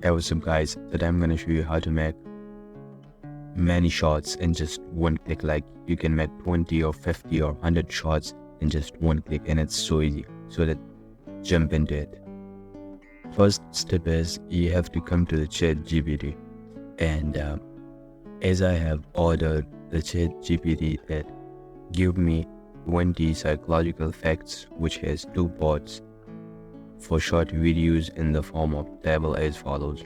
Hey, what's up guys, today I'm gonna show you how to make many shots in just one click. Like you can make 20 or 50 or 100 shots in just one click, and it's so easy. So let's jump into it. First step is you have to come to the chat GPT, and as I have ordered the chat GPT that give me 20 psychological facts, which has two parts for short videos in the form of table as follows: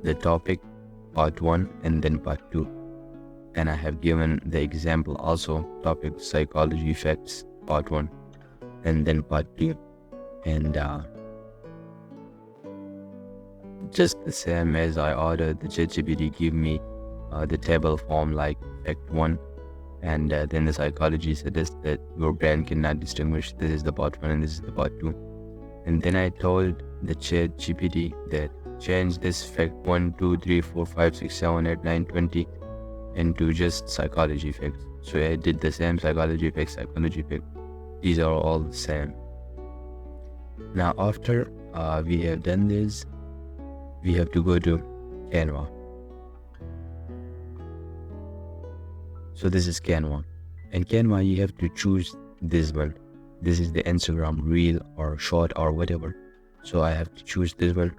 the topic part 1 and then part 2, and I have given the example also, topic psychology facts part 1 and then part 2, and just the same as I ordered, the ChatGPT give me the table form like fact 1, and then the psychology suggests that your brain cannot distinguish this is the part 1 and this is the part 2. And then I told the chat GPT that change this fact 1, 2, 3, 4, 5, 6, 7, 8, 9, 20 into just psychology facts. So I did the same: psychology facts, psychology fact. These are all the same. Now after we have done this, we have to go to Canva. So this is Canva. And Canva, you have to choose this one. This is the Instagram reel or short or whatever. So I have to choose this one.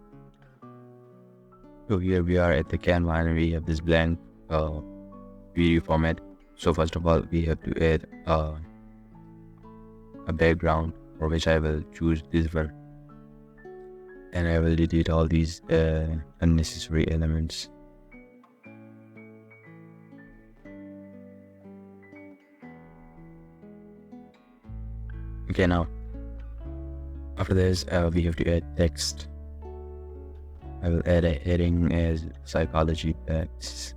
So here we are at the Canva, and we have this blank video format. So first of all, we have to add a background, for which I will choose this one, and I will delete all these unnecessary elements. Okay, now after this we have to add text. I will add a heading as psychology facts.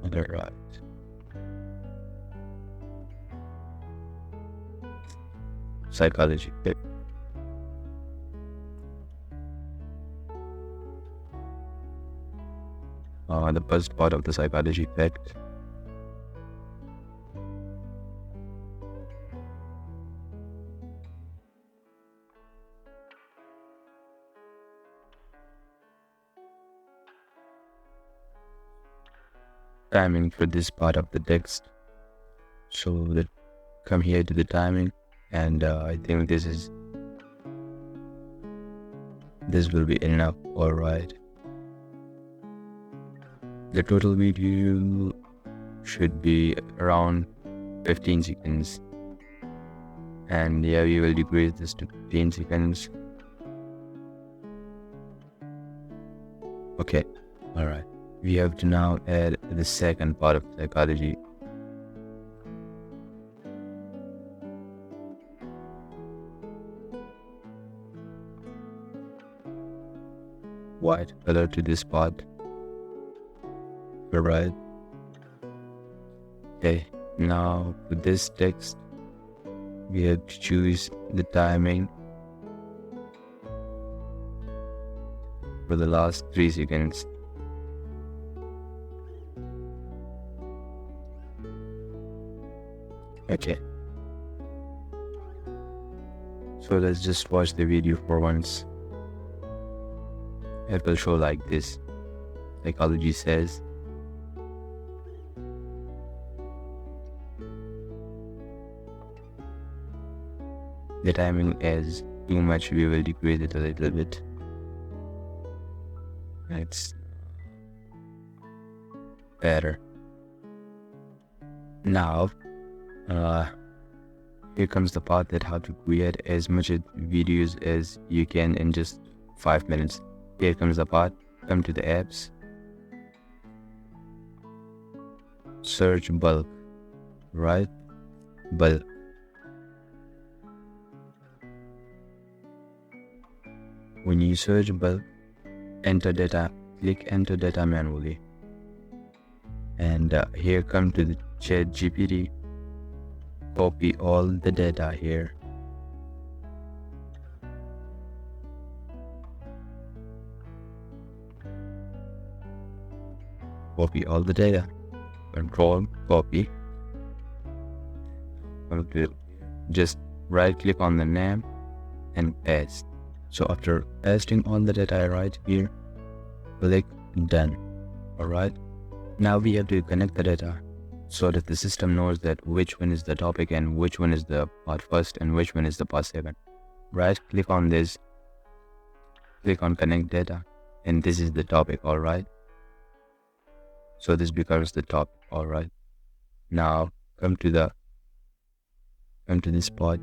Alright. Psychology fact. The first part of the psychology fact. Timing for this part of the text. So that come here to the timing, and I think this will be enough. All right. The total video should be around 15 seconds, and yeah, we will decrease this to 15 seconds. Okay, all right. We have to now add the second part of psychology. White color to this part. Alright. Okay, now for this text, we have to choose the timing for the last 3 seconds. Okay, so let's just watch the video for once. It will show like this. Psychology says, the timing is too much, we will decrease it a little bit. It's better. Now here comes the part that how to create as much videos as you can in just 5 minutes. Here comes the part. Come to the apps, search bulk, right? Bulk. When you search bulk, enter data, click enter data manually, and here come to the chat GPT. Copy all the data here. Copy all the data. Control copy. Just right click on the name and paste. So after pasting all the data right here, click done. Alright, now we have to connect the data so that the system knows that which one is the topic and which one is the part first and which one is the part second. Right, click on this, click on connect data, and this is the topic. Alright, so this becomes the topic. Alright, now come to this part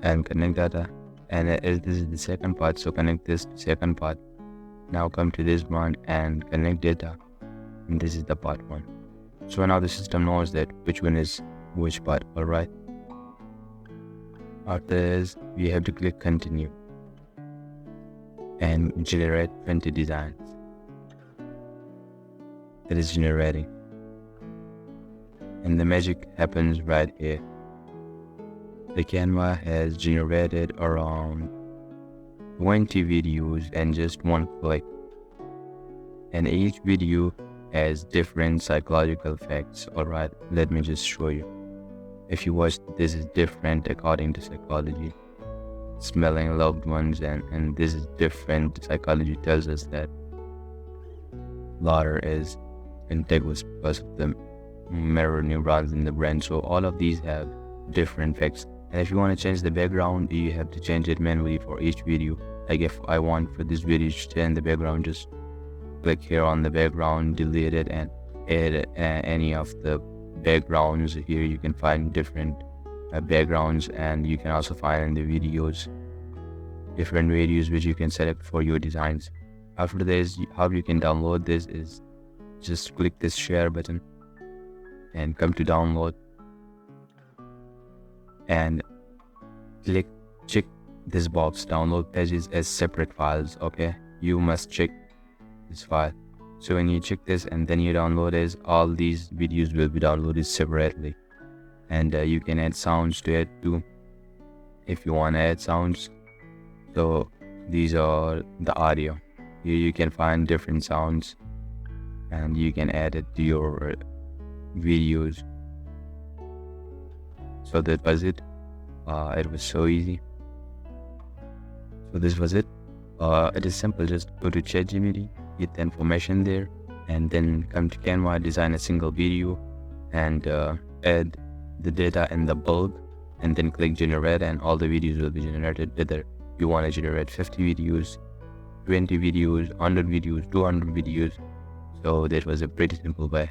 and connect data, and this is the second part, so connect this to second part. Now come to this one and connect data, and this is the part 1. So now the system knows that which one is which part. Alright, after this we have to click continue and generate 20 designs. That is generating, and the magic happens right here. The Canva has generated around 20 videos in just one click, and each video has different psychological effects. Alright, let me just show you. If you watch, this is different according to psychology. Smelling loved ones, and this is different. Psychology tells us that laughter is contagious because of the mirror neurons in the brain. So all of these have different effects. And if you want to change the background, you have to change it manually for each video. Like if I want for this video to change the background, just click here on the background, delete it, and add any of the backgrounds. Here you can find different backgrounds, and you can also find in the videos different videos which you can select for your designs. After this, how you can download this is just click this share button and come to download, and check this box, download pages as separate files. Okay, you must check this file. So when you check this and then you download it, all these videos will be downloaded separately, and you can add sounds to it too if you want to add sounds. So these are the audio. Here you can find different sounds and you can add it to your videos. So that was it. It was so easy. So this was it. It is simple. Just go to ChatGPT, get the information there, and then come to Canva, design a single video, and add the data in the bulk, and then click generate, and all the videos will be generated. Whether you want to generate 50 videos, 20 videos, 100 videos, 200 videos. So that was a pretty simple way.